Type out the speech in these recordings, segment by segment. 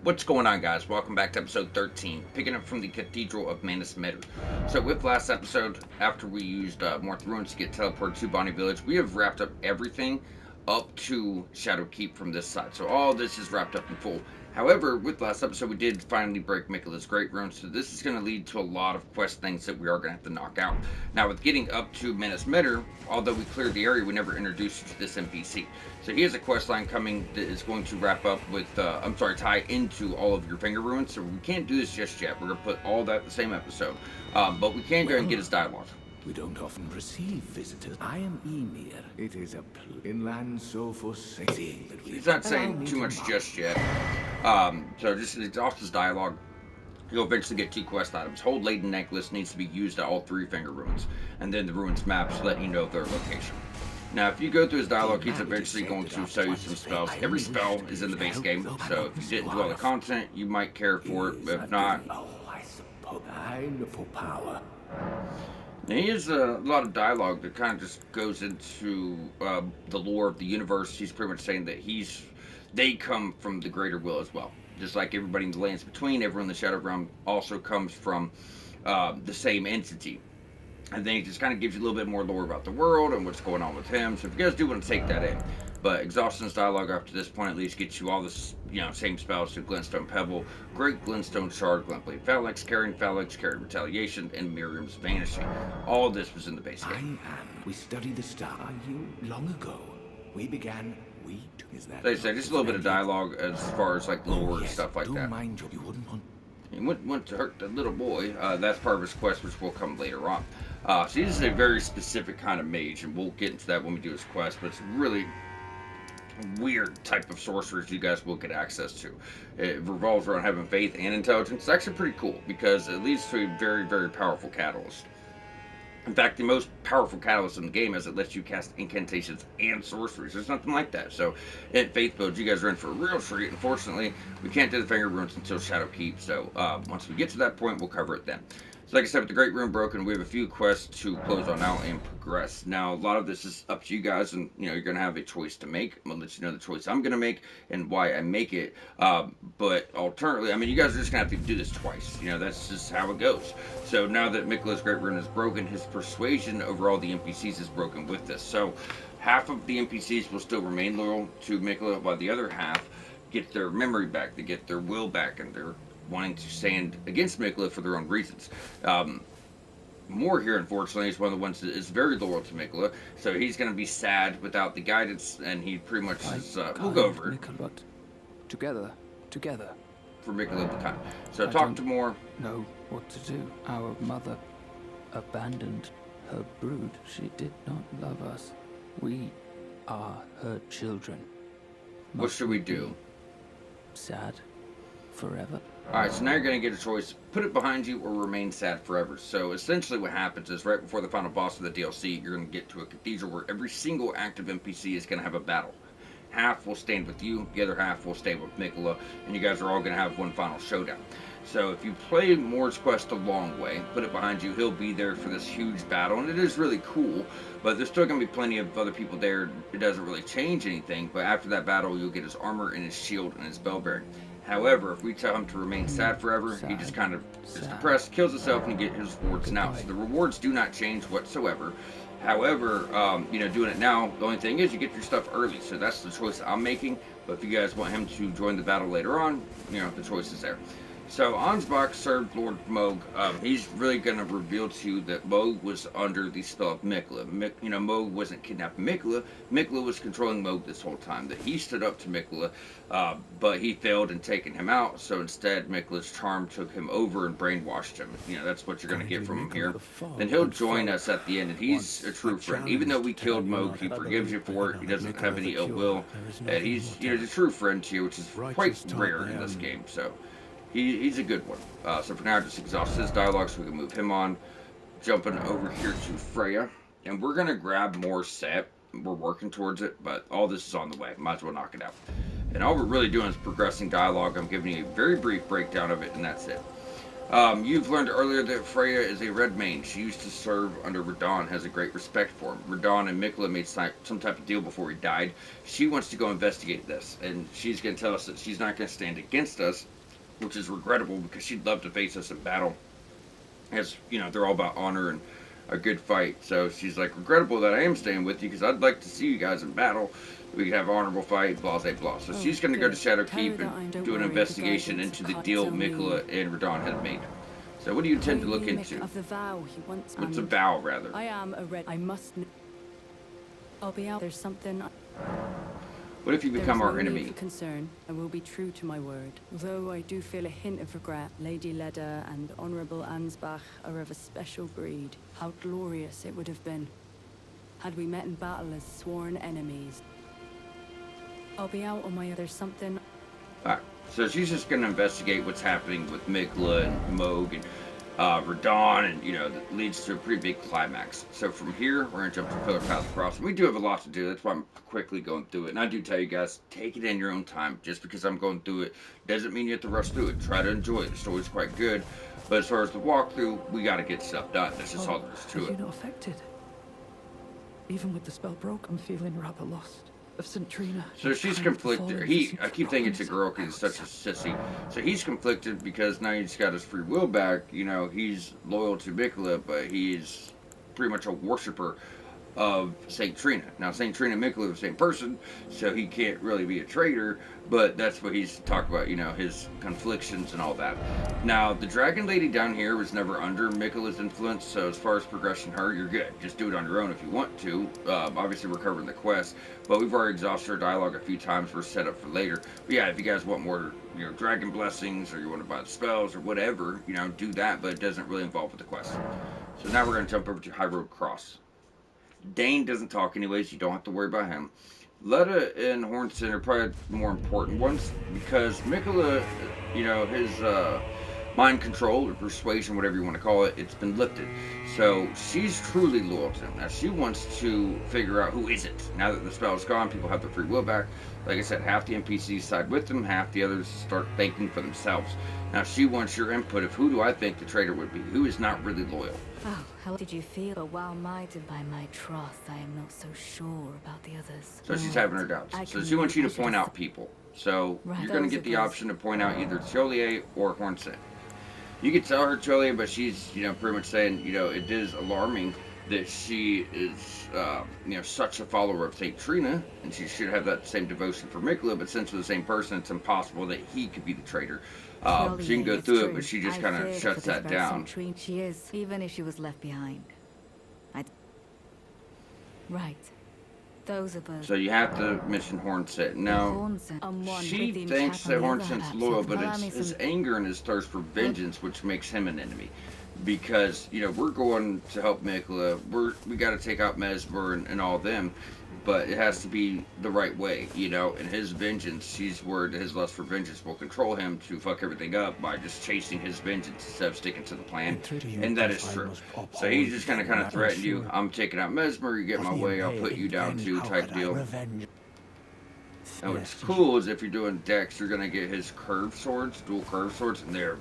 What's going on, guys? Welcome back to episode 13, picking up from the Cathedral of Manus Mitter. So, with last episode, after we used more ruins to get teleported to Bonnie Village, we have wrapped up everything up to Shadow Keep from this side. So, all this is wrapped up in full. However, with last episode, we did finally break Mikola's Great Rune, so this is going to lead to a lot of quest things that we are going to have to knock out. Now, with getting up to Manus Mitter, although we cleared the area, we never introduced you to this NPC. So he has a quest line coming that is going to wrap up with, tie into all of your finger ruins. So we can't do this just yet. We're going to put all that in the same episode. But we can go ahead and get his dialogue. We don't often receive visitors. I am Emir. It is a in land so forsaken that He's not saying too much just yet. So just exhaust his dialogue. You'll eventually get 2 quest items. Hold Laden Necklace needs to be used at all 3 finger ruins. And then the ruins maps let you know their location. Now, if you go through his dialogue, he's eventually going to show you some spells. Every spell is in the base game, so if you didn't do all the content, you might care for it, but if not... Oh, I suppose I look for power. Now, he has a lot of dialogue that kind of just goes into the lore of the universe. He's pretty much saying that they come from the greater will as well. Just like everybody in the lands between, everyone in the Shadow Realm also comes from the same entity. And then he just kind of gives you a little bit more lore about the world and what's going on with him. So if you guys do want to take that in. But exhaustion's dialogue up to this point at least gets you all this, same spells to Glintstone Pebble, Great Glintstone Shard, Glintblade Phalanx, Carrying Retaliation, and Miriam's Vanishing. All this was in the base game. We studied the star you long ago. We began. Is that? They say just a little bit of dialogue as far as like lore and stuff like that. Mind you wouldn't want. He wouldn't want to hurt the little boy. That's part of his quest, which will come later on. So he's a very specific kind of mage, and we'll get into that when we do his quest. But it's really weird type of sorcerers you guys will get access to. It revolves around having faith and intelligence. It's actually pretty cool because it leads to a very, very powerful catalyst. In fact, the most powerful catalyst in the game is it lets you cast incantations and sorceries. There's nothing like that. So, in Faith builds, you guys are in for a real treat. Unfortunately, we can't do the finger runes until Shadow Keep. So, once we get to that point, we'll cover it then. So, like I said, with the Great Rune broken, we have a few quests to close on out and progress. Now, a lot of this is up to you guys, and you're going to have a choice to make. I'm going to let you know the choice I'm going to make and why I make it. But alternatively, you guys are just going to have to do this twice. That's just how it goes. So now that Mikola's Great Rune is broken, his persuasion over all the NPCs is broken with this. So half of the NPCs will still remain loyal to Mikola, while the other half get their memory back, they get their will back, and they're wanting to stand against Mikola for their own reasons. Moore here, unfortunately, is one of the ones that is very loyal to Mikola, so he's going to be sad without the guidance, and he pretty much is, we'll go over it. Together. For Mikola the kind. So talk to Moore. Know what to do. Our mother abandoned her brood. She did not love us. We are her children. What should we do? Sad forever. Alright, so now you're going to get a choice. Put it behind you or remain sad forever. So essentially what happens is right before the final boss of the DLC, you're going to get to a cathedral where every single active NPC is going to have a battle. Half will stand with you, the other half will stay with Mikola, and you guys are all going to have one final showdown. So if you play Moore's quest a long way, put it behind you, he'll be there for this huge battle, and it is really cool, but there's still going to be plenty of other people there. It doesn't really change anything, but after that battle, you'll get his armor and his shield and his bell bearing. However, if we tell him to remain sad forever, he just kind of is depressed, kills himself, and you get his rewards now. So the rewards do not change whatsoever. However, doing it now, the only thing is you get your stuff early. So that's the choice I'm making. But if you guys want him to join the battle later on, the choice is there. So Ansbach served Lord Moog. He's really going to reveal to you that Moog was under the spell of Mikola. Moog wasn't kidnapping Mikola. Mikola was controlling Moog this whole time. That he stood up to Mikola, but he failed in taking him out. So instead, Mikola's charm took him over and brainwashed him. That's what you're going to get from him here. Then he'll join us at the end, and he's a true friend. Even though we killed Moog, he forgives you for it. He doesn't have any ill will. And he's a true friend to you, which is quite rare in this game. So. He's a good one. So for now, just exhaust his dialogue so we can move him on. Jumping over here to Freya. And we're going to grab more set. We're working towards it, but all this is on the way. Might as well knock it out. And all we're really doing is progressing dialogue. I'm giving you a very brief breakdown of it, and that's it. You've learned earlier that Freya is a red mane. She used to serve under Radon, has a great respect for him. Radon and Mikla made some type of deal before he died. She wants to go investigate this, and she's going to tell us that she's not going to stand against us, which is regrettable because she'd love to face us in battle. As you know, they're all about honor and a good fight. So she's like, regrettable that I am staying with you because I'd like to see you guys in battle. We could have an honorable fight, blah, blah, blah. So she's going to go to Shadowkeep and do an investigation into the deal Mikla and Radon had made. So what do you intend to look into? Of the vow he wants What's a vow, rather? I am a red. I must. I'll be out. There's something. What if you become our enemy? For concern. I will be true to my word. Though I do feel a hint of regret. Lady Leda and Honorable Ansbach are of a special breed. How glorious it would have been had we met in battle as sworn enemies. I'll be out on my other something. Alright, so she's just going to investigate what's happening with Mikla and Moog and Radon, and, you know, that leads to a pretty big climax. So from here, we're going to jump to Pillar Path Across. We do have a lot to do, that's why I'm quickly going through it. And I do tell you guys, take it in your own time. Just because I'm going through it doesn't mean you have to rush through it. Try to enjoy it. The story's quite good. But as far as the walkthrough, we got to get stuff done. That's just all there is to Are it. you not affected? Even with the spell broke, I'm feeling rather lost. Of St. Trina. So she's conflicted. I keep thinking it's a girl because he's such a sissy. So he's conflicted because now he's got his free will back. You know, he's loyal to Mikla, but he's pretty much a worshiper of St. Trina. Now, St. Trina and Mikla are the same person, so he can't really be a traitor, but that's what he's talking about, you know, his conflictions and all that. Now, the Dragon Lady down here was never under Mikla's influence, so as far as progressing her, you're good. Just do it on your own if you want to. Obviously, we're covering the quest, but we've already exhausted our dialogue a few times. We're set up for later. But yeah, if you guys want more, you know, dragon blessings, or you want to buy the spells, or whatever, you know, do that, but it doesn't really involve with the quest. So now we're going to jump over to High Road Cross. Dane doesn't talk anyways, you don't have to worry about him. Letta and Hornson are probably the more important ones because Mikla, you know, his mind control or persuasion, whatever you want to call it, it's been lifted. So she's truly loyal to him. Now she wants to figure out who is it. Now that the spell is gone, people have their free will back. Like I said, half the NPCs side with them, half the others start thinking for themselves. Now she wants your input of who do I think the traitor would be, who is not really loyal. Oh, how did you feel? But while minded by my trust, I am not so sure about the others. So she's having her doubts. So she wants you to point out people. So you're going to get the option to point out either Cholier or Hornset. You could tell her Cholier, but she's, you know, pretty much saying, you know, it is alarming that she is, you know, such a follower of St. Trina, and she should have that same devotion for Mikla, but since we're the same person, it's impossible that he could be the traitor. She can go through it, but she just kind of shuts that down. She is, even if she was left behind. Right. Those of us. So you have to mention Hornset. Now, she thinks that Hornset's loyal, but it's his anger and his thirst for vengeance which makes him an enemy. Because, you know, we're going to help Mikla. We got to take out Mesmer and all them. But it has to be the right way, you know, and his vengeance, she's worried that his lust for vengeance will control him to fuck everything up by just chasing his vengeance instead of sticking to the plan, and that is true. So he's just kind of threatened you, I'm taking out Mesmer, you get my way, I'll put you down too, type deal. And what's cool is if you're doing Dex, you're going to get his curved swords, dual curved swords, and they're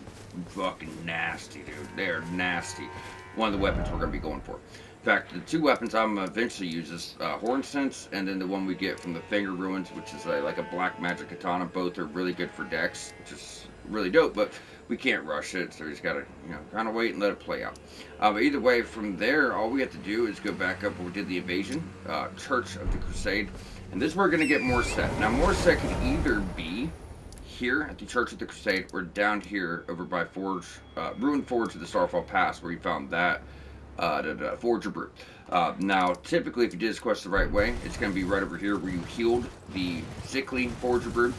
fucking nasty, dude. They're nasty. One of the weapons we're going to be going for. In fact, the two weapons I'm going to eventually use is Hornsense, and then the one we get from the Finger Ruins, which is like a black magic katana. Both are really good for Dex, which is really dope, but we can't rush it, so we just got to, you know, kind of wait and let it play out. But either way, from there, all we have to do is go back up where we did the invasion, Church of the Crusade, and this is where we're going to get Morset. Now, Morset could either be here at the Church of the Crusade, or down here over by Forge, Ruined Forge of the Starfall Pass, where we found that Forger Brew. Now, typically, if you did this quest the right way, it's going to be right over here where you healed the sickly Forger Brew.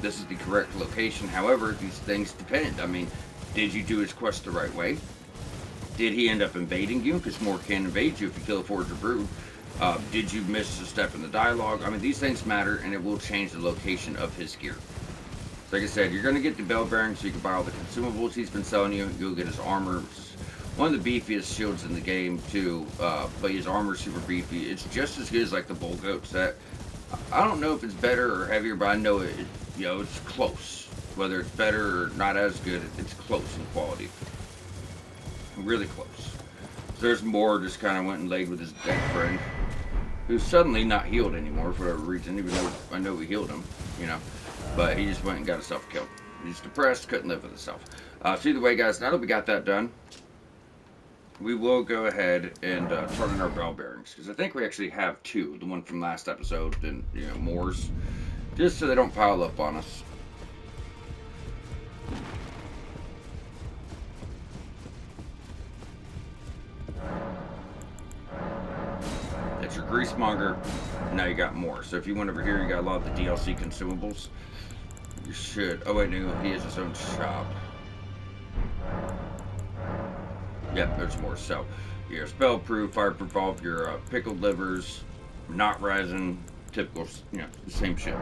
This is the correct location. However, these things depend. I mean, did you do his quest the right way? Did he end up invading you? Because more can invade you if you kill a Forger Brew. Did you miss a step in the dialogue? I mean, these things matter, and it will change the location of his gear. So like I said, you're going to get the bell bearing so you can buy all the consumables he's been selling you. You'll get his armor, which is one of the beefiest shields in the game, too. But his armor's super beefy. It's just as good as, like, the Bull Goat set. I don't know if it's better or heavier, but I know you know, it's close. Whether it's better or not as good, it's close in quality. Really close. So there's more just kind of went and laid with his dead friend, who's suddenly not healed anymore for whatever reason, even though I know we healed him, you know. But he just went and got himself killed. He's depressed, couldn't live with himself. So either way, guys, now that we got that done, we will go ahead and turn in our bell bearings, because I think we actually have two. The one from last episode and, you know, Moore's, just so they don't pile up on us. That's your greasemonger. Now you got more. So if you went over here, you got a lot of the DLC consumables. You should. Oh wait, no, he has his own shop. Yep, there's more. So your spell-proof, fire-proof, all of your pickled livers, not resin, typical, you know, the same shit.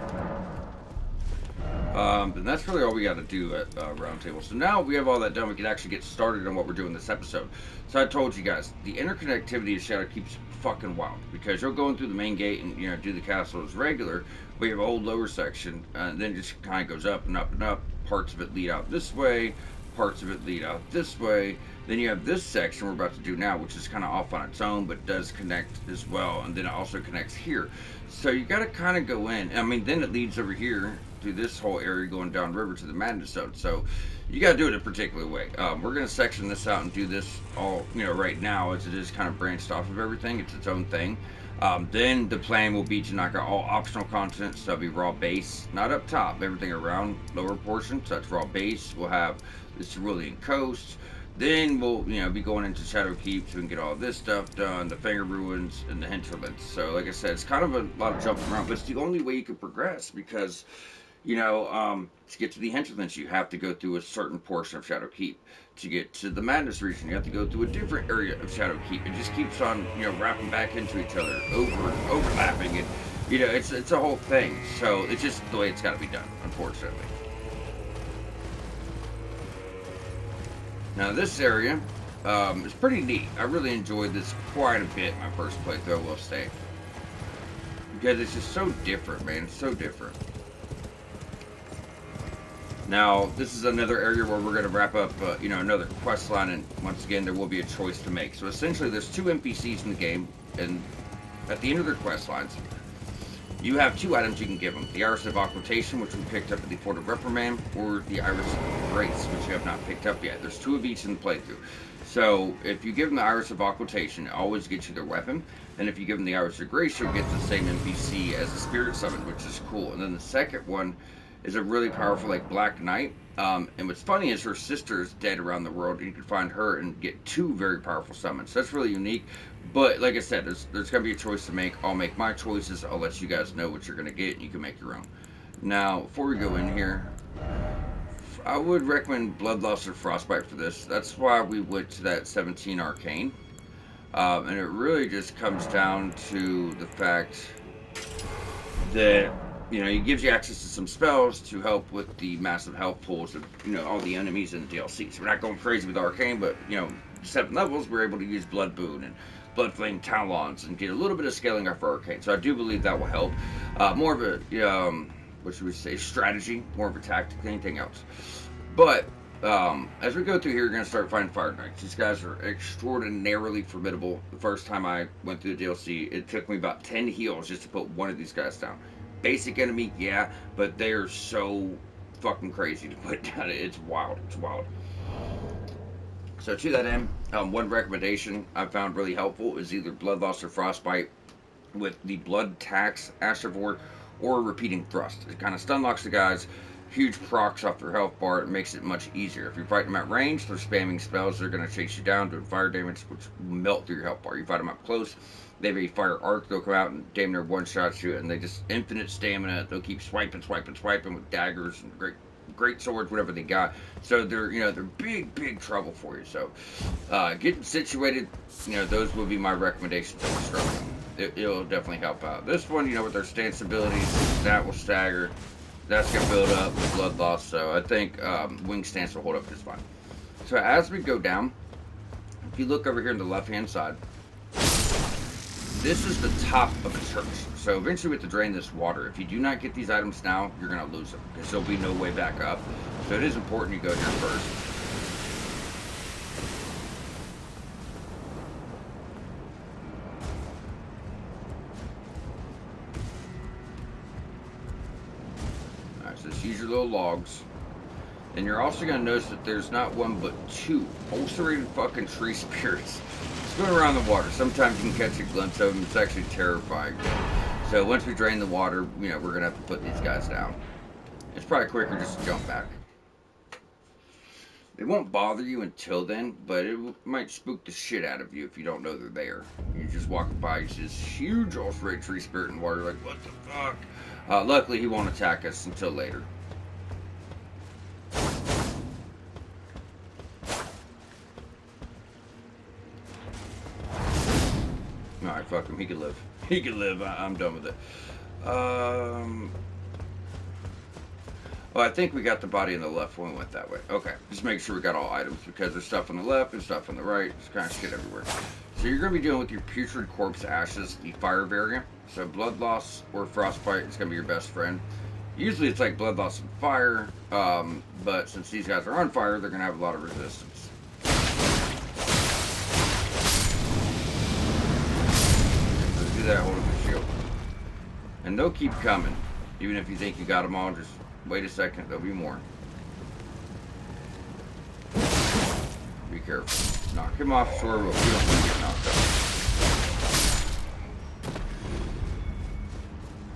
And that's really all we got to do at Roundtable. So now we have all that done, we can actually get started on what we're doing this episode. So I told you guys, the interconnectivity of Shadowkeep's fucking wild, because you're going through the main gate and, you know, do the castle as regular. We have a whole lower section, and then it just kind of goes up and up and up. Parts of it lead out this way, parts of it lead out this way. Then you have this section we're about to do now, which is kind of off on its own, but does connect as well, and then it also connects here. So you got to kind of go in. I mean, then it leads over here through this whole area going down river to the Madness Zone. So you got to do it a particular way. We're going to section this out and do this all, you know, right now, as it is kind of branched off of everything. It's its own thing. Then the plan will be to knock out all optional content, so that'll be raw base, not up top, everything around lower portion, so that's raw base. We'll have the Cerulean Coast. Then we'll, you know, be going into Shadowkeep so we can get all this stuff done, the Finger Ruins, and the Hinterlands. So, like I said, it's kind of a lot of jumping around, but it's the only way you can progress, because, you know, to get to the Hinterlands, you have to go through a certain portion of Shadowkeep. To get to the Madness region, you have to go through a different area of Shadowkeep. It just keeps on, you know, wrapping back into each other, overlapping, and, you know, it's a whole thing. So it's just the way it's got to be done, unfortunately. Now this area is pretty neat. I really enjoyed this quite a bit my first playthrough, I will say. Because it's just so different, man. It's so different. Now, this is another area where we're going to wrap up, you know, another quest line, and once again, there will be a choice to make. So essentially, there's two NPCs in the game, and at the end of their quest lines, you have two items you can give them. The Iris of Occultation, which we picked up at the Port of Reprimand, or the Iris of Grace, which you have not picked up yet. There's two of each in the playthrough. So, if you give them the Iris of Occultation, it always gets you their weapon. And if you give them the Iris of Grace, you'll get the same NPC as the Spirit Summon, which is cool. And then the second one is a really powerful, like, Black Knight. And what's funny is her sister is dead around the world, and you can find her and get two very powerful summons. So that's really unique. But like I said, there's going to be a choice to make. I'll make my choices. I'll let you guys know what you're going to get, and you can make your own. Now, before we go in here, I would recommend Bloodlust or Frostbite for this. That's why we went to that 17 Arcane. And it really just comes down to the fact that, you know, it gives you access to some spells to help with the massive health pools of, you know, all the enemies in the DLC. So we're not going crazy with Arcane, but, you know, 7 levels, we're able to use Blood Boon and Blood Flame Talons and get a little bit of scaling up for Arcane. So I do believe that will help. More of a, what should we say, strategy, more of a tactic than anything else. But as we go through here, you're going to start finding Fire Knights. These guys are extraordinarily formidable. The first time I went through the DLC, it took me about 10 heals just to put one of these guys down. Basic enemy, yeah, but they are so fucking crazy to put down. It's wild. It's wild. So to that end, one recommendation I found really helpful is either Bloodlust or Frostbite with the Blood Tax Astrovore or Repeating Thrust. It kind of stun locks the guys, huge procs off their health bar. It makes it much easier. If you're fighting them at range, they're spamming spells. They're going to chase you down, doing fire damage, which will melt through your health bar. You fight them up close, they have a fire arc. They'll come out and damn near one-shot you, and they just infinite stamina. They'll keep swiping with daggers and great swords, whatever they got. So they're, you know, they're big trouble for you. So getting situated, you know, those will be my recommendations if you're struggling. It'll definitely help out. This one, you know, with their stance abilities, that will stagger. That's going to build up with blood loss. So I think wing stance will hold up just fine. So as we go down, if you look over here on the left-hand side, this is the top of the church. So eventually we have to drain this water. If you do not get these items now, you're going to lose them. Because there'll be no way back up. So it is important you go here first. Alright, so just use your little logs. And you're also going to notice that there's not one but two ulcerated fucking tree spirits swimming around the water. Sometimes you can catch a glimpse of them. It's actually terrifying. So once we drain the water, you know, we're going to have to put these guys down. It's probably quicker just to jump back. They won't bother you until then, but it might spook the shit out of you if you don't know they're there. You're just walking by, you see this huge ulcerated tree spirit in water, like, what the fuck? Luckily, he won't attack us until later. Alright, fuck him. He can live. He can live. I'm done with it. Oh, I think we got the body in the left when we went that way. Okay. Just make sure we got all items because there's stuff on the left and stuff on the right. There's kind of shit everywhere. So you're going to be dealing with your putrid corpse ashes, the fire variant. So blood loss or frostbite is going to be your best friend. Usually it's like blood loss and fire, but since these guys are on fire, they're going to have a lot of resistance. That hold up the shield, and they'll keep coming even if you think you got them all. Just wait a second, there'll be more. Be careful, knock him off sword, but we don't want to get knocked off.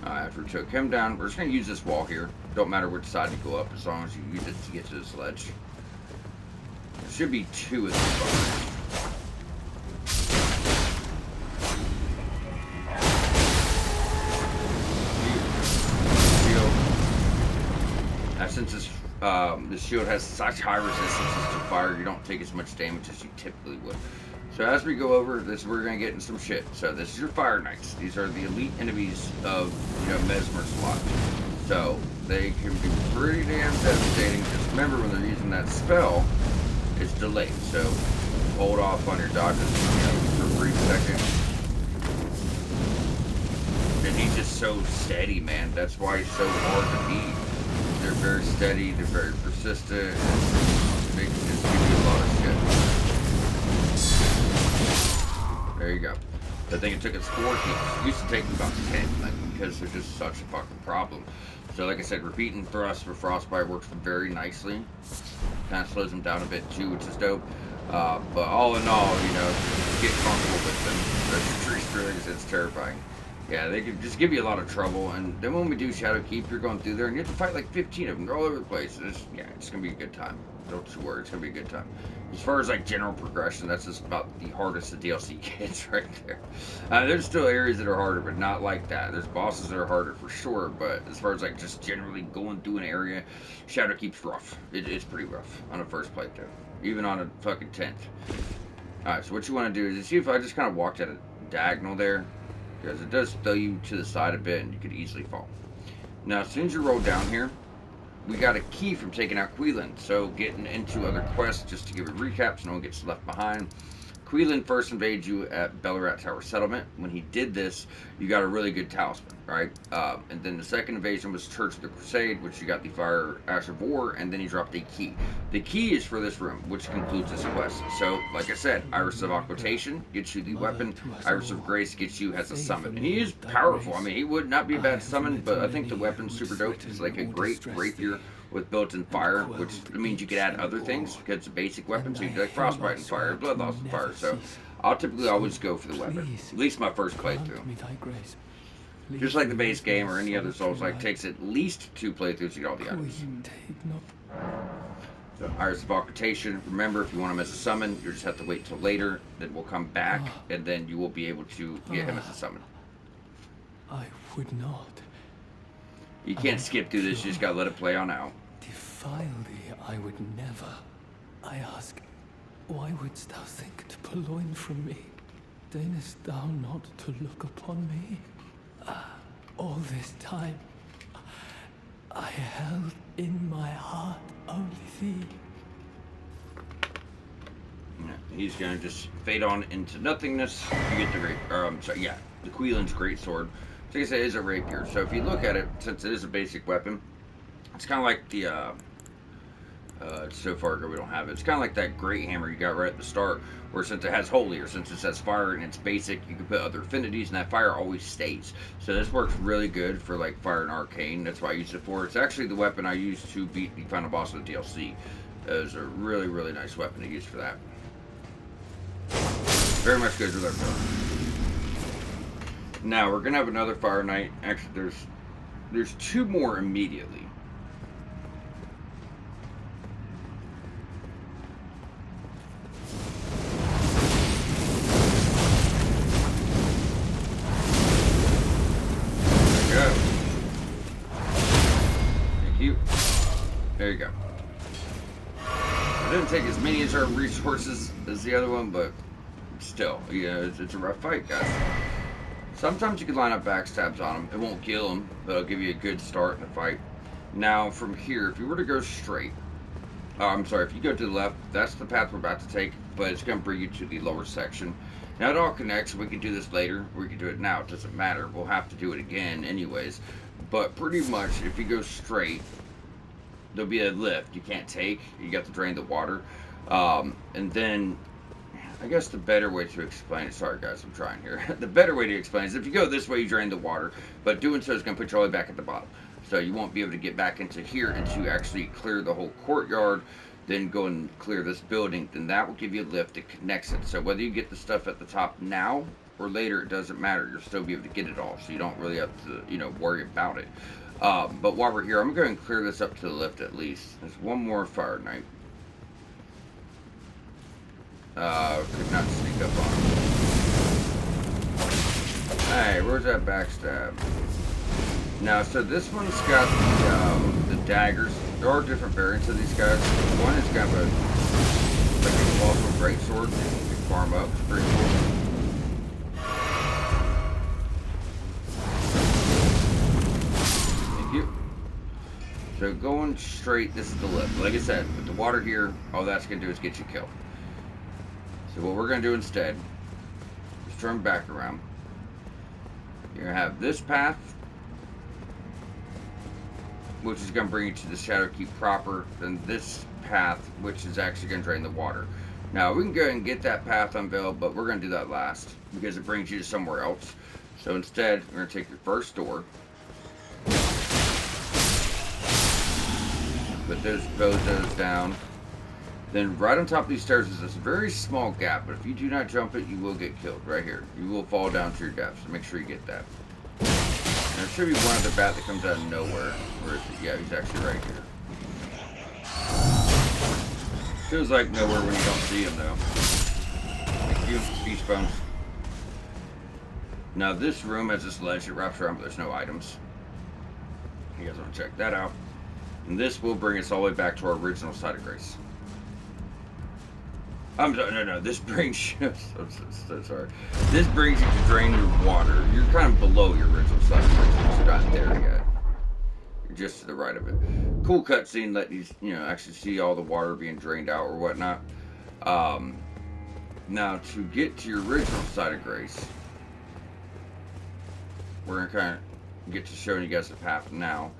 After we took him down, we're just going to use this wall here. Don't matter which side you go up as long as you use it to get to this ledge. There should be two of these buttons. Since this shield has such high resistance to fire, you don't take as much damage as you typically would. So as we go over this, we're going to get in some shit. So this is your Fire Knights. These are the elite enemies of, you know, Mesmer's slot. So they can be pretty damn devastating. Just remember when they're using that spell, it's delayed. So hold off on your dodges, you know, for a brief second. And he's just so steady, man. That's why he's so hard to beat. They're very steady, they're very persistent, and they can just give you a lot of shit. There you go. I think it took us 4 keeps. It used to take me about 10, like, because they're just such a fucking problem. So like I said, repeating thrust for Frostbite works very nicely. Kind of slows them down a bit too, which is dope. But all in all, you know, get comfortable with them. Those tree springs, it's terrifying. Yeah, they could just give you a lot of trouble, and then when we do Shadow Keep, you're going through there, and you have to fight like 15 of them. They're all over the place. It's going to be a good time. Don't you worry, it's going to be a good time. As far as like general progression, that's just about the hardest the DLC gets right there. There's still areas that are harder, but not like that. There's bosses that are harder for sure, but as far as like just generally going through an area, Shadow Keep's rough. It's pretty rough on a first playthrough, even on a fucking 10th. Alright, so what you want to do is see if I just kind of walked at a diagonal there. Because it does throw you to the side a bit and you could easily fall. Now, as soon as you roll down here, we got a key from taking out Queelan. So, getting into other quests, just to give a recap so no one gets left behind. Queelan first invaded you at Ballarat Tower Settlement. When he did this, you got a really good talisman, right? And then the second invasion was Church of the Crusade, which you got the Fire Ash of War, and then he dropped a key. The key is for this room, which concludes this quest. So, like I said, Iris of Occultation gets you the weapon. Iris of Grace gets you as a summon. And he is powerful. I mean, he would not be a bad summon, but I think the weapon's super dope. It's like a great rapier with built-in fire, which means you could add other things because it's a basic weapon. So you do like frostbite and fire, blood loss and fire. So I'll typically always go for the weapon. At least my first playthrough. Just like the base game or any other Souls, like takes at least 2 playthroughs to get all the items. So Iris of Occultation. Remember, if you want him as a summon, you just have to wait till later. Then we'll come back, and then you will be able to get him as a summon. I would not. You can't skip through this. You just gotta let it play on out. Defile thee, I would never. I ask, why wouldst thou think to purloin from me? Deignest thou not to look upon me? All this time, I held in my heart only thee. Yeah. He's gonna just fade on into nothingness. You get the the Queelan's greatsword. So like I said, it is a rapier. So if you look at it, since it is a basic weapon, it's kind of like the it's so far ago we don't have it. It's kind of like that great hammer you got right at the start, where since it has holy, or since it says fire and it's basic, you can put other affinities, and that fire always stays. So this works really good for like fire and arcane. That's why I use it for. It's actually the weapon I used to beat the final boss of the DLC. It was a really, really nice weapon to use for that. Very much goes with our build. Now we're gonna have another Fire Knight. Actually, there's two more immediately. There you go. It didn't take as many as our resources as the other one, but still, it's a rough fight, guys. Sometimes you can line up backstabs on them. It won't kill them, but it'll give you a good start in the fight. Now, from here, if you were to go straight, I'm sorry, if you go to the left, that's the path we're about to take, but it's going to bring you to the lower section. Now, it all connects. We can do this later. We can do it now. It doesn't matter. We'll have to do it again anyways. But pretty much, if you go straight, there'll be a lift you can't take. You got to drain the water. And then, I guess the better way to explain it, sorry guys, I'm trying here. The better way to explain it is if you go this way, you drain the water, but doing so is going to put you all the way back at the bottom. So you won't be able to get back into here and to actually clear the whole courtyard, then go and clear this building. Then that will give you a lift that connects it. So whether you get the stuff at the top now or later, it doesn't matter. You'll still be able to get it all. So you don't really have to, worry about it. But while we're here, I'm going to go ahead and clear this up to the lift at least. There's one more Fire Knight. Could not sneak up on him. Hey, where's that backstab? Now, so this one's got the daggers. There are different variants of these guys. One is got like a colossal greatsword that you can farm up. It's pretty cool. So going straight, this is the lift. Like I said, with the water here, all that's going to do is get you killed. So what we're going to do instead is turn back around. You're going to have this path, which is going to bring you to the Shadowkeep proper, then this path, which is actually going to drain the water. Now, we can go ahead and get that path unveiled, but we're going to do that last, because it brings you to somewhere else. So instead, we're going to take your first door, put those bozos down. Then right on top of these stairs is this very small gap, but if you do not jump it, you will get killed right here. You will fall down to your death, so make sure you get that. And there should be one other bat that comes out of nowhere. Where is he? Yeah, he's actually right here. Feels like nowhere when you don't see him, though. Thank you, Beach Bones. Now, this room has this ledge that wraps around, but there's no items. You guys want to check that out. And this will bring us all the way back to our original site of grace. I'm sorry, no, this brings you, I'm so sorry. This brings you to drain your water. You're kind of below your original site of grace. You're not there yet. You're just to the right of it. Cool cutscene, let you, actually see all the water being drained out or whatnot. Now, to get to your original site of grace, we're going to kind of get to showing you guys the path now.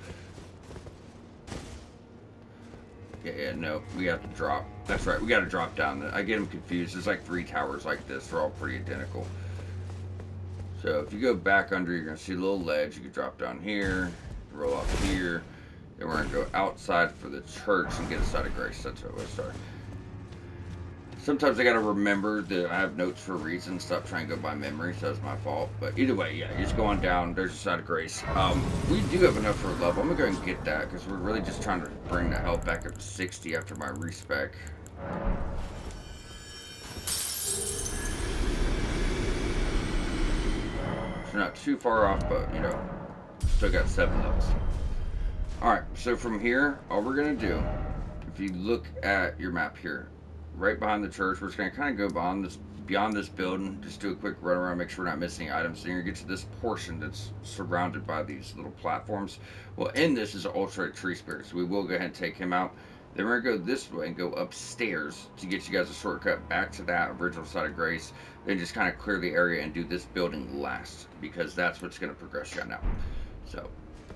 Yeah, no, we have to drop. That's right, we got to drop down. I get them confused. There's like 3 towers like this. They're all pretty identical. So if you go back under, you're going to see a little ledge. You can drop down here, roll up here. Then we're going to go outside for the church and get a site of grace. That's what I was starting. Sometimes I got to remember that I have notes for a reason. Stop trying to go by memory, so that's my fault. But either way, yeah, you're just going down. There's a site of grace. We do have enough for a level. I'm going to go ahead and get that because we're really just trying to bring the health back up to 60 after my respec. So not too far off, but, still got 7 levels. Alright, so from here, all we're going to do, if you look at your map here, right behind the church, we're just going to kind of go beyond this building, just do a quick run around, make sure we're not missing items. So you're going to get to this portion that's surrounded by these little platforms. Well, in this is an ultra tree spirit, so we will go ahead and take him out. Then we're going to go this way and go upstairs to get you guys a shortcut back to that original side of Grace. Then just kind of clear the area and do this building last, because that's what's going to progress you on now. So,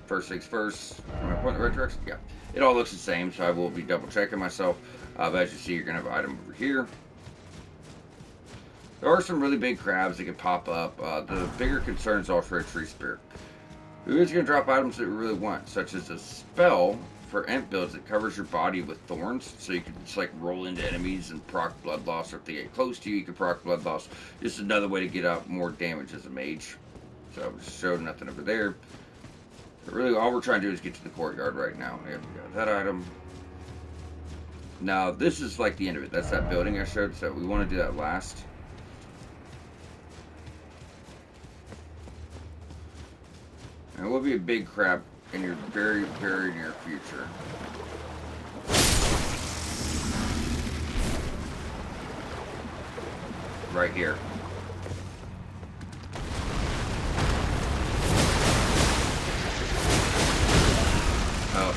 first things first. Am I pointing in the right direction? Yeah. It all looks the same, so I will be double checking myself. But as you see, you're going to have an item over here. There are some really big crabs that can pop up. The bigger concern is also a tree spirit, who is going to drop items that you really want, such as a spell for imp builds that covers your body with thorns, so you can just like roll into enemies and proc blood loss, or if they get close to you, you can proc blood loss. Just another way to get out more damage as a mage. So I just showed nothing over there. But really, all we're trying to do is get to the courtyard right now. Here we go. That item. Now, this is like the end of it. That's that building I showed, so we want to do that last. And it will be a big crab in your very, very near future. Right here. Oh.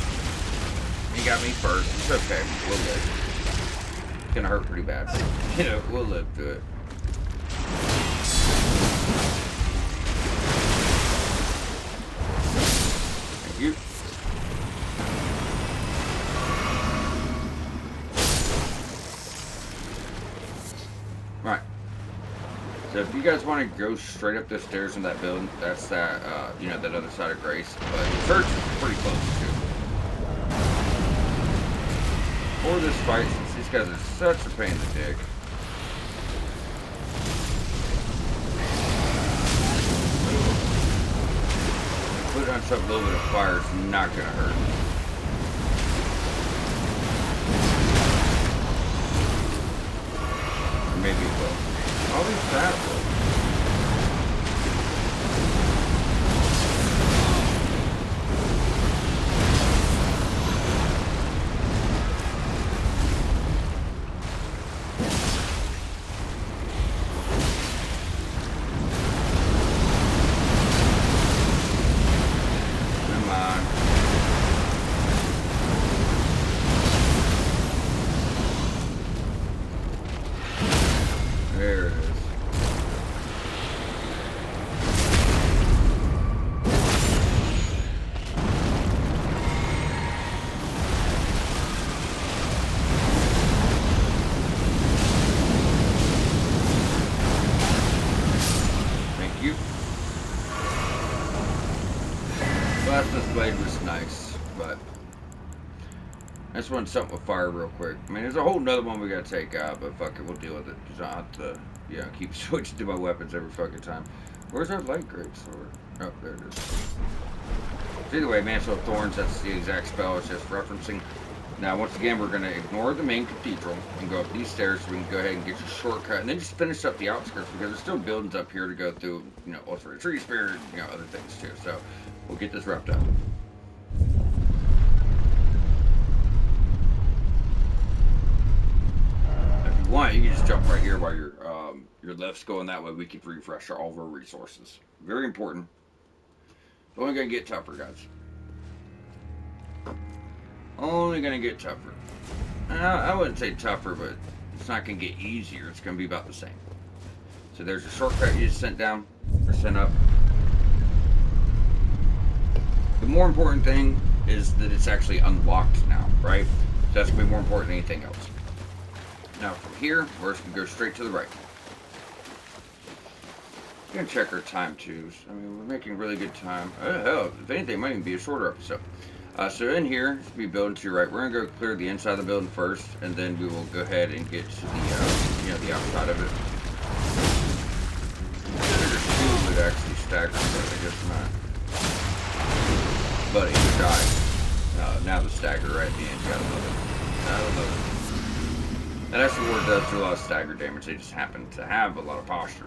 He got me first. It's okay. We'll live. It's gonna hurt pretty bad. You know, we'll live through it. Thank you. Right. So if you guys want to go straight up the stairs in that building, that's that, you know, that other side of Grace. But the church is pretty close too. For this fight, since these guys are such a pain in the dick. Put on some little bit of fire is not gonna hurt. Or maybe it will. All these bad will. Come on. There it is. Thank you. Blasphemous Blade was nice, but I just want something with fire real quick. I mean, there's a whole nother one we gotta take out, but fuck it, we'll deal with it. Because I have to, you know, keep switching to my weapons every fucking time. Where's our light great sword? Oh, there it is. So either way, Mantle of Thorns, that's the exact spell it's just referencing. Now, once again, we're going to ignore the main cathedral and go up these stairs so we can go ahead and get your shortcut. And then just finish up the outskirts, because there's still buildings up here to go through, you know, also for tree spirit, you know, other things too. So, we'll get this wrapped up. If you want, you can just jump right here while your left's going that way. We can refresh all of our resources. Very important. It's only going to get tougher, guys. Only going to get tougher. I wouldn't say tougher, but it's not going to get easier. It's going to be about the same. So there's a shortcut you just sent down or sent up. The more important thing is that it's actually unlocked now, right? So that's going to be more important than anything else. Now from here, we're just going to go straight to the right. We're going to check our time too. I mean, we're making really good time. Hell, if anything, it might even be a shorter episode. So in here, it's be building to your right. We're gonna go clear the inside of the building first, and then we will go ahead and get to the, you know, the outside of it. There's two would actually stagger, but I guess not. But he died. Now the stagger right at the end. Gotta love it. Gotta love it. And that's the word does do a lot of stagger damage. They just happen to have a lot of posture.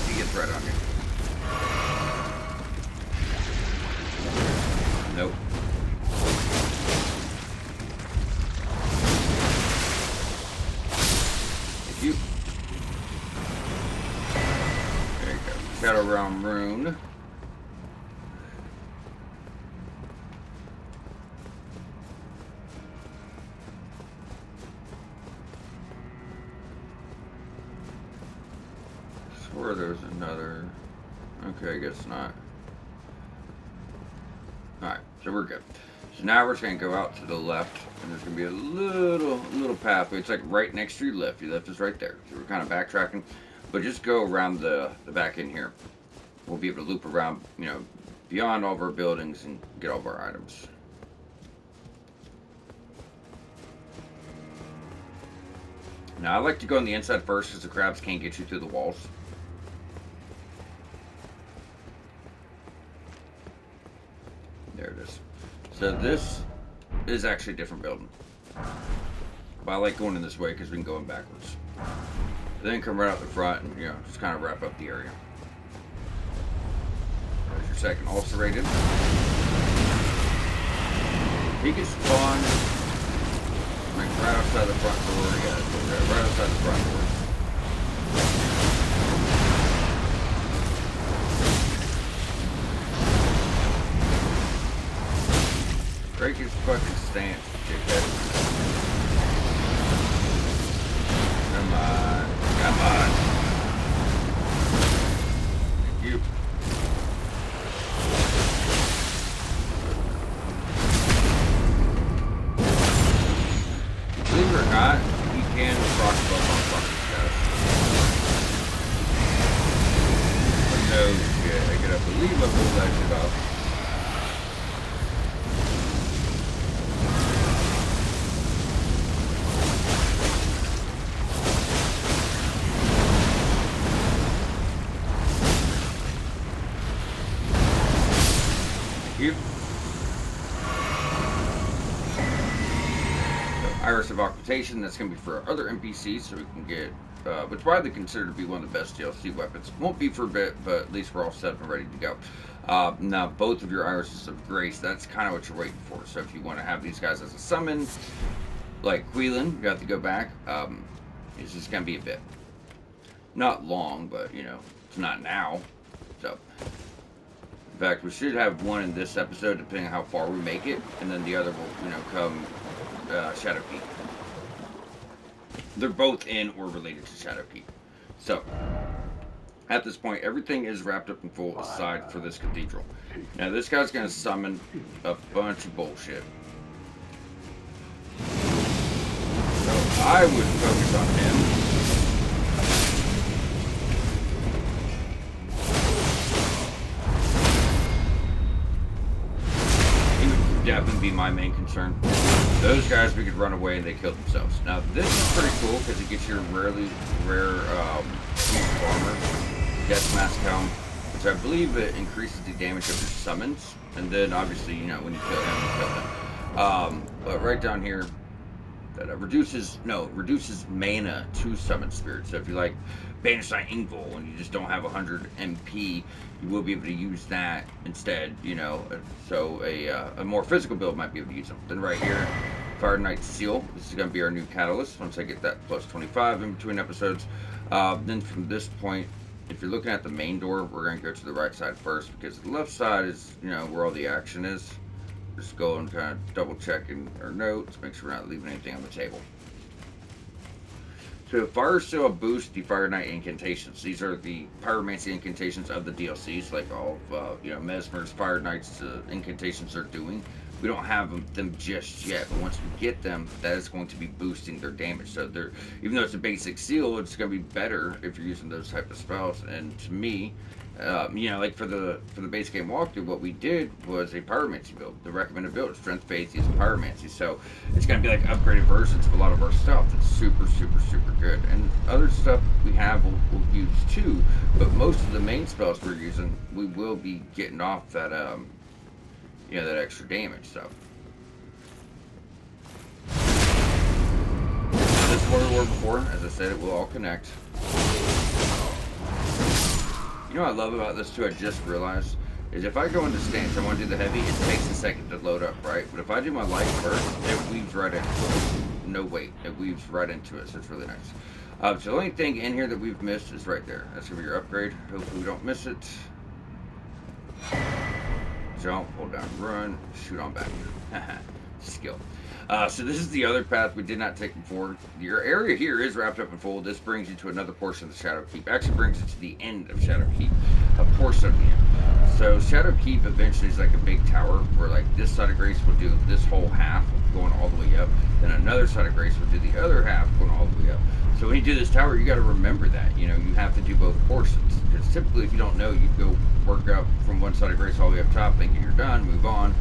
He gets right on you. Nope. Thank you. There you go. Shadow Realm Rune. there's another. Okay, I guess not. Alright, so we're good. So now we're just going to go out to the left, and there's going to be a little pathway. It's like right next to your lift. Your lift is right there. So we're kind of backtracking. But just go around the back end here. We'll be able to loop around, you know, beyond all of our buildings and get all of our items. Now, I like to go on the inside first because the crabs can't get you through the walls. There it is. So this is actually a different building. But I like going in this way because we can go in backwards. Then come right out the front and, you know, just kind of wrap up the area. There's your second ulcerated. He gets spawned like right outside the front door. Yeah, right outside the front door. Break his fucking stance, dickhead. Come on. Come on. Thank you. Believe it or not, he can crossbow motherfuckers, guys. But no shit. I gotta believe I pulled that shit off. Iris of Occultation, that's going to be for our other NPCs, so we can get, which widely considered to be one of the best DLC weapons. Won't be for a bit, but at least we're all set and ready to go. Now, both of your Irises of Grace, that's kind of what you're waiting for. So if you want to have these guys as a summon, like Queelan, you have to go back. It's just going to be a bit. Not long, but, you know, it's not now. So, in fact, we should have one in this episode, depending on how far we make it, and then the other will, you know, come Shadowkeep. They're both in or related to Shadowkeep. So, at this point, everything is wrapped up in full aside for this cathedral. Now, this guy's going to summon a bunch of bullshit. So, I would focus on him. He would definitely be my main concern. Those guys, we could run away and they kill themselves. Now, this is pretty cool because it gets your rare piece of armor, Death Mask Helm, which I believe it increases the damage of your summons. And then, obviously, you know, when you kill him, you kill him. But right down here, that reduces mana to summon spirits. So if you like Banish Thy Evil and you just don't have 100 MP, you will be able to use that instead, you know. So a more physical build might be able to use them. Then right here, Fire Knight Seal. This is going to be our new catalyst once I get that plus 25 in between episodes. Then from this point, if you're looking at the main door, we're going to go to the right side first because the left side is, you know, where all the action is. Just go and kind of double check in our notes, make sure we're not leaving anything on the table. So Fire Seal boosts the Fire Knight incantations. These are the pyromancy incantations of the DLCs, like all of you know, Mesmer's Fire Knight's incantations are doing. We don't have them just yet, but once we get them, that is going to be boosting their damage. So they're, even though it's a basic seal, it's going to be better if you're using those type of spells. And to me, you know, like for the base game walkthrough, what we did was a pyromancy build. The recommended build is strength base, use pyromancy. So it's going to be like upgraded versions of a lot of our stuff. It's super, super, super good. And other stuff we have we'll use too, but most of the main spells we're using, we will be getting off that you know, that extra damage. So this is where we were before. As I said, it will all connect. You know what I love about this too, I just realized, is if I go into stance, I want to do the heavy, it takes a second to load up, right? But if I do my light first, it weaves right into it. No wait, it weaves right into it, so it's really nice. So the only thing in here that we've missed is right there. That's going to be your upgrade. Hopefully we don't miss it. Jump, hold down, run, shoot on back. Skill. So this is the other path we did not take before. Your area here is wrapped up in full. This brings you to another portion of the Shadow Keep. Actually brings it to the end of Shadow Keep. A portion of the end. So Shadow Keep eventually is like a big tower where like this side of Grace will do this whole half going all the way up. Then another side of Grace will do the other half going all the way up. So when you do this tower, you got to remember that. You know, you have to do both portions. Because typically if you don't know, you go work up from one side of Grace all the way up top thinking you're done, move on.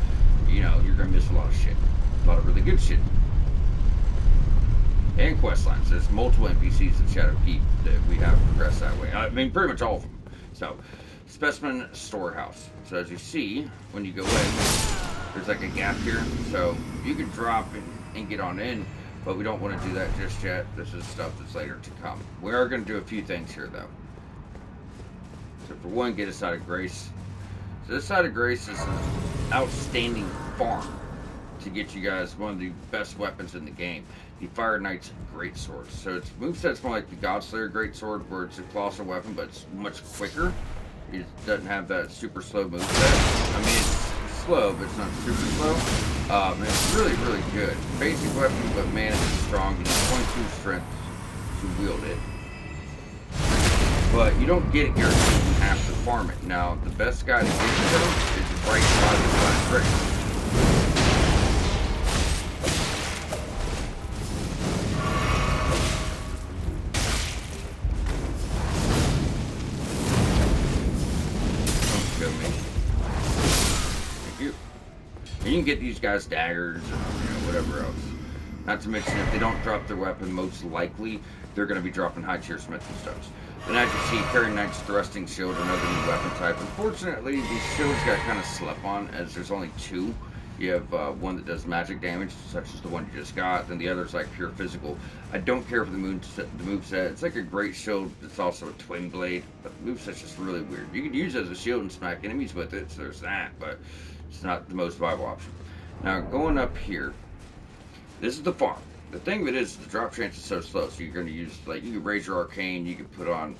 You know, you're going to miss a lot of shit. A lot of really good shit. And quest lines. There's multiple NPCs in Shadow Keep that we have progressed that way. I mean, pretty much all of them. So, Specimen Storehouse. So as you see, when you go in, there's like a gap here. So you can drop and get on in, but we don't want to do that just yet. This is stuff that's later to come. We are going to do a few things here, though. So for one, get a side of Grace. So this side of Grace is an outstanding farm to get you guys one of the best weapons in the game, the Fire Knight's Greatsword. So its moveset's more like the Godslayer Greatsword, where it's a colossal weapon, but it's much quicker. It doesn't have that super slow moveset. I mean, it's slow, but it's not super slow. It's really, really good. Basic weapon, but man, it's strong. You need 22 strength to wield it. But you don't get it guaranteed, you have to farm it. Now, the best guy to get it though is right by the side of Grace. You can get these guys daggers or whatever else. Not to mention, if they don't drop their weapon, most likely they're going to be dropping high tier smithing stones. Then as you see, Carry Knight's Thrusting Shield, another new weapon type. Unfortunately, these shields got kind of slept on, as there's only two. You have one that does magic damage, such as the one you just got, then the other is like pure physical. I don't care for the moveset. It's like a great shield. It's also a twin blade, but the moveset's just really weird. You can use it as a shield and smack enemies with it, so there's that, but it's not the most viable option. Now, going up here, this is the farm. The thing of it is, the drop chance is so slow, so you're going to use, like, you can raise your arcane, you can put on,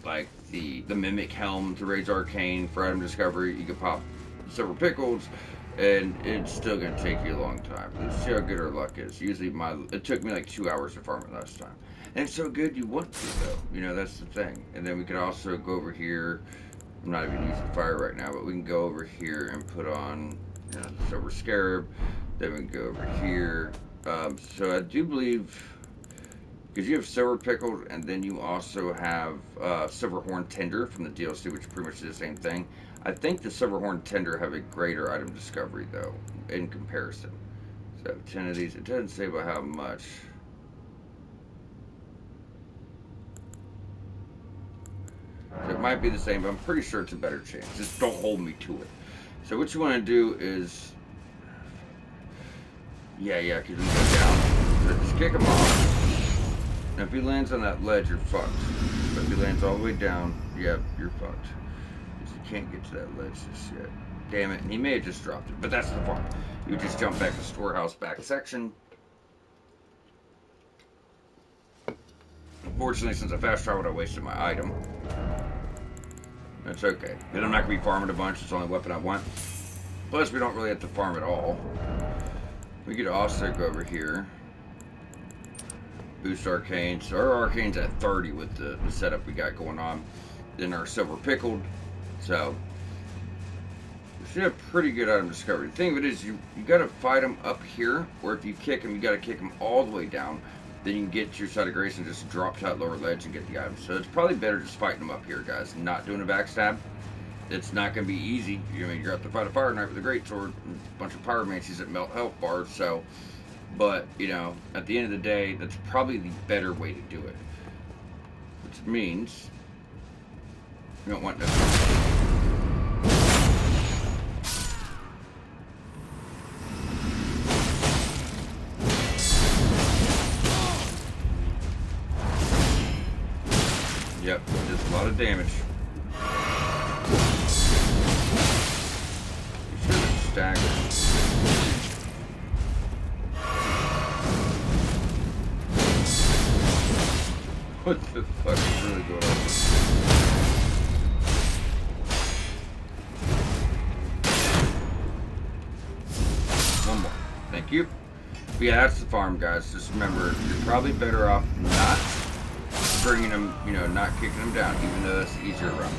like, the Mimic Helm to raise arcane for item discovery, you can pop Silver Pickles, and it's still going to take you a long time. Let's see how good our luck is. Usually, it took me like 2 hours to farm it last time. And it's so good you want to, though. You know, that's the thing. And then we could also go over here. I'm not even using fire right now, but we can go over here and put on, you know, the Silver Scarab. Then we can go over here. So I do believe, because you have Silver Pickled, and then you also have Silverhorn Tender from the DLC, which pretty much is the same thing. I think the Silverhorn Tender have a greater item discovery, though, in comparison. So 10 of these. It doesn't say about how much. So it might be the same, but I'm pretty sure it's a better chance. Just don't hold me to it. So what you want to do is, yeah, because we go down. So just kick him off. Now if he lands on that ledge, you're fucked. But if he lands all the way down, yeah, you're fucked. Because you can't get to that ledge just yet. Damn it, and he may have just dropped it, but that's the fun. You would just jump back to storehouse back section. Unfortunately, since I fast traveled, I wasted my item. That's okay. Then I'm not going to be farming a bunch. It's the only weapon I want. Plus, we don't really have to farm at all. We could also go over here. Boost Arcane. So our Arcane's at 30 with the setup we got going on. Then our Silver Pickled. So, we should have pretty good item discovery. The thing of it is, you got to fight them up here. Or if you kick them, you got to kick them all the way down. Then you can get to your side of Grace and just drop to that lower ledge and get the items. So it's probably better just fighting them up here, guys. Not doing a backstab. It's not going to be easy. I mean, you're going to have to fight a Fire Knight with a Greatsword and a bunch of Pyromancies that melt health bars. So, but, you know, at the end of the day, that's probably the better way to do it. Which means you don't want no... Yep, just a lot of damage. You should have staggered. What the fuck is really going on? One more. Thank you. But yeah, that's the farm, guys. Just remember, you're probably better off not bringing them, not kicking them down, even though that's the easier route.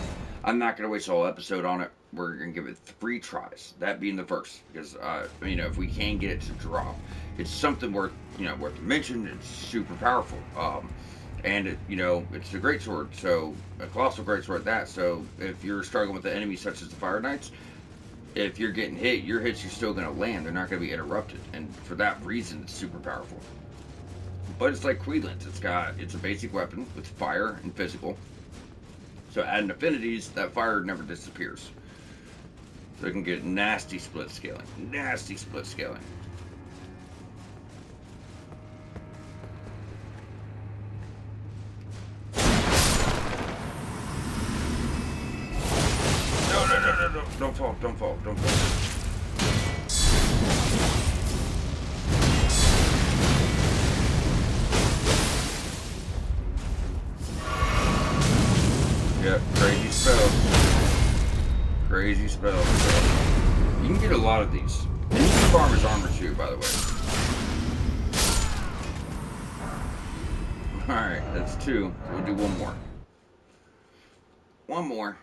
I'm not going to waste a whole episode on it. We're going to give it 3 tries, that being the first. Because, if we can get it to drop, it's something worth to mention. It's super powerful. And it's a great sword, so a colossal great sword at that. So if you're struggling with the enemies such as the Fire Knights, if you're getting hit, your hits are still going to land. They're not going to be interrupted, and for that reason, it's super powerful. But it's like Queelan's. It's a basic weapon with fire and physical. So adding affinities, that fire never disappears. So it can get nasty split scaling. Nasty split scaling. No. Don't fall. Yep, crazy spell. Crazy spell. So you can get a lot of these. And you can farm his armor too, by the way. Alright, that's 2. So we'll do 1 more. 1 more.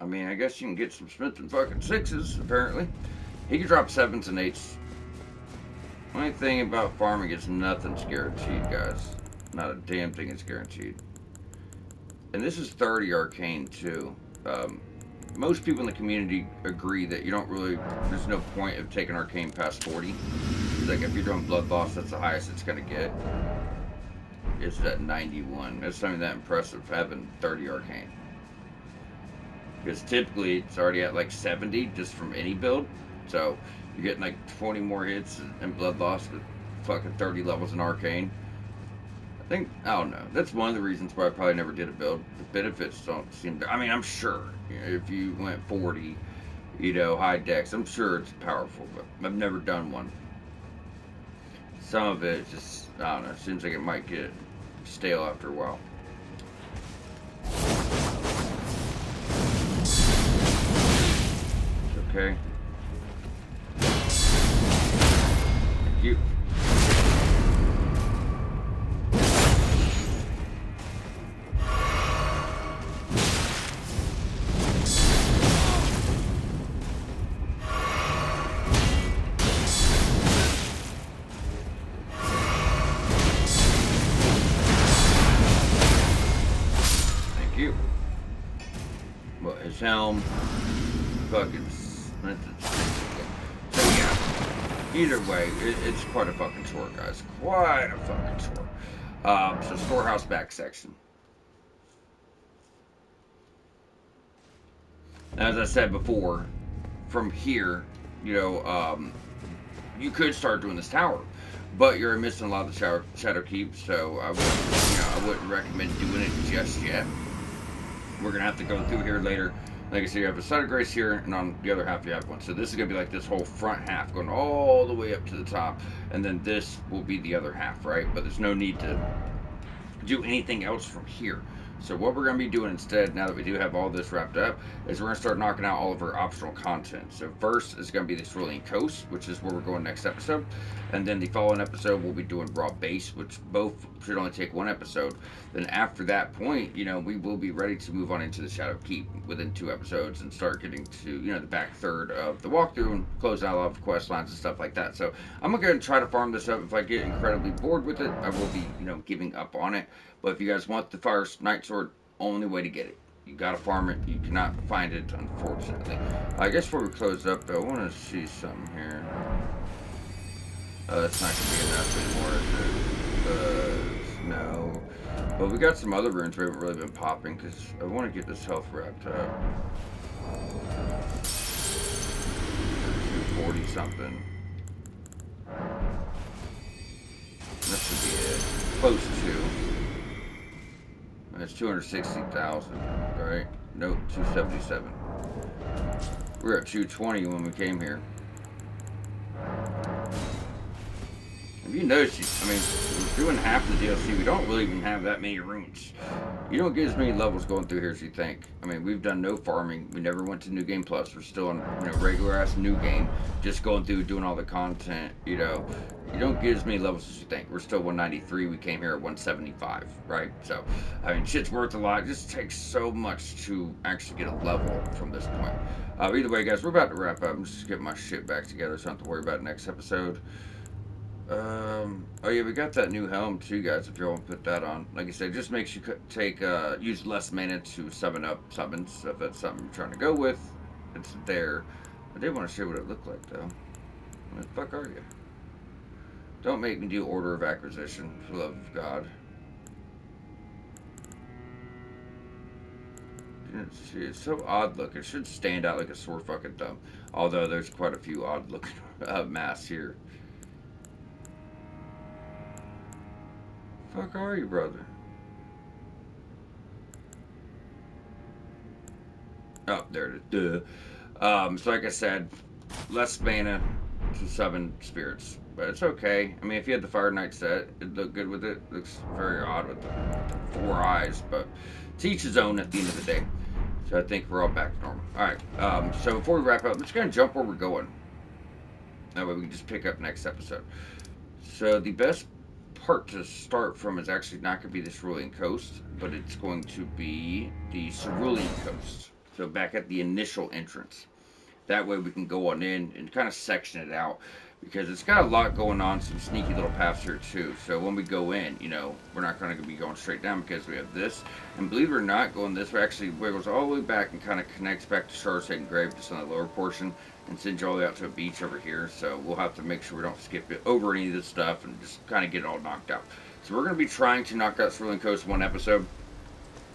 I mean, I guess you can get some Smith and fucking 6s, apparently. He can drop 7s and 8s. Only thing about farming is nothing's guaranteed, guys. Not a damn thing is guaranteed. And this is 30 arcane, too. Most people in the community agree that there's no point of taking arcane past 40. Like, if you're doing blood loss, that's the highest it's going to get. It's at 91. That's something that impressive, having 30 arcane. Because typically it's already at like 70 just from any build. So you're getting like 20 more hits and blood loss with fucking 30 levels in arcane. I don't know. That's one of the reasons why I probably never did a build. The benefits don't seem to. I mean, I'm sure if you went 40, high dex, I'm sure it's powerful, but I've never done one. Some of it just, I don't know, seems like it might get stale after a while. Okay. Thank you. Thank you. Well, his helm, fucking. So yeah, either way, it's quite a fucking chore, guys. Quite a fucking chore. So storehouse back section. As I said before, from here, you could start doing this tower, but you're missing a lot of the shadow keep. So I wouldn't recommend doing it just yet. We're gonna have to go through here later. Like I said, you have a side of grace here, and on the other half you have one. So this is going to be like this whole front half going all the way up to the top, and then this will be the other half, right? But there's no need to do anything else from here. So what we're going to be doing instead, now that we do have all this wrapped up, is we're going to start knocking out all of our optional content. So first is going to be the Cerulean Coast, which is where we're going next episode. And then the following episode, we'll be doing Raw Base, which both should only take 1 episode. Then after that point, we will be ready to move on into the Shadow Keep within 2 episodes and start getting to, the back third of the walkthrough and close out a lot of quest lines and stuff like that. So I'm going to try to farm this up. If I get incredibly bored with it, I will be, giving up on it. But if you guys want the Fire Knight Sword, only way to get it. You gotta farm it. You cannot find it, unfortunately. I guess before we close up, though, I want to see something here. That's not gonna be enough anymore, is it? No. But we got some other runes we haven't really been popping, because I want to get this health wrapped up. 240 something. That should be it. Close to. That's 260,000, right? Nope, 277. We were at 220 when we came here. If you notice, I mean, we're doing half the DLC. We don't really even have that many runes. You don't get as many levels going through here as you think. I mean, we've done no farming. We never went to New Game Plus. We're still on, regular ass New Game, just going through doing all the content. You don't get as many levels as you think. We're still 193. We came here at 175, right? So, I mean, shit's worth a lot. It just takes so much to actually get a level up from this point. Either way, guys, we're about to wrap up. I'm just getting my shit back together so I don't have to worry about it next episode. Oh yeah, we got that new helm too, guys. If you want to put that on, like I said, it just makes you take use less mana to summon up summons. So if that's something you're trying to go with, it's there. I did want to show what it looked like though. Where the fuck are you? Don't make me do order of acquisition, for the love of God. It's so odd looking. It should stand out like a sore fucking thumb. Although there's quite a few odd looking masks here. Fuck are you, brother? Oh, there it is. Duh. So like I said, less mana to summon spirits. But it's okay. I mean, if you had the Fire Knight set, it'd look good with it. It looks very odd with the four eyes, but to each his own at the end of the day. So I think we're all back to normal. Alright, so before we wrap up, I'm just going to jump where we're going. That way we can just pick up next episode. So the best part to start from is actually not going to be the Cerulean Coast, but it's going to be the Cerulean Coast. So back at the initial entrance. That way we can go on in and kind of section it out because it's got a lot going on, some sneaky little paths here too. So when we go in, we're not going to be going straight down because we have this. And believe it or not, going this way actually wiggles all the way back and kind of connects back to Char's Head Grave just on the lower portion and sends you all the way out to a beach over here. So we'll have to make sure we don't skip it over any of this stuff and just kind of get it all knocked out. So we're going to be trying to knock out Cerulean Coast in one episode.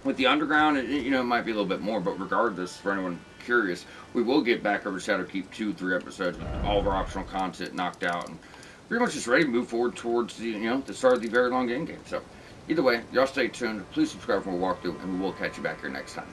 With the underground, it might be a little bit more, but regardless, for anyone curious, we will get back over Shadowkeep 2-3 episodes with all of our optional content knocked out and pretty much just ready to move forward towards the start of the very long game. So either way, y'all stay tuned. Please subscribe for more walkthrough, and we will catch you back here next time.